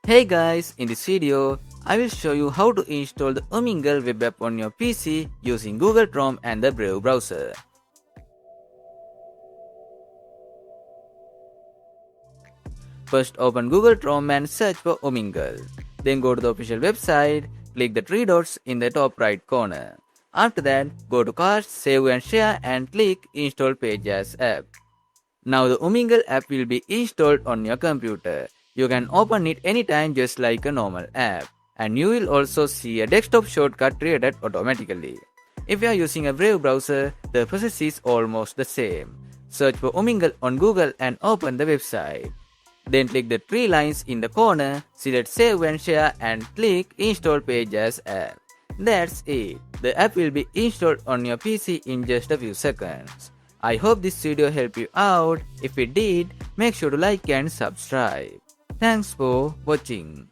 Hey guys, in this video, I will show you how to install the Umingle web app on your PC using Google Chrome and the Brave browser. First open Google Chrome and search for Umingle. Then go to the official website, click the three dots in the top right corner. After that, go to Cast, Save and Share and click Install Page as App. Now the Umingle app will be installed on your computer. You can open it anytime just like a normal app. And you will also see a desktop shortcut created automatically. If you are using a Brave browser, the process is almost the same. Search for Umingle on Google and open the website. Then click the three lines in the corner, select Save and Share and click Install Page as App. That's it. The app will be installed on your PC in just a few seconds. I hope this video helped you out. If it did, make sure to like and subscribe. Thanks for watching.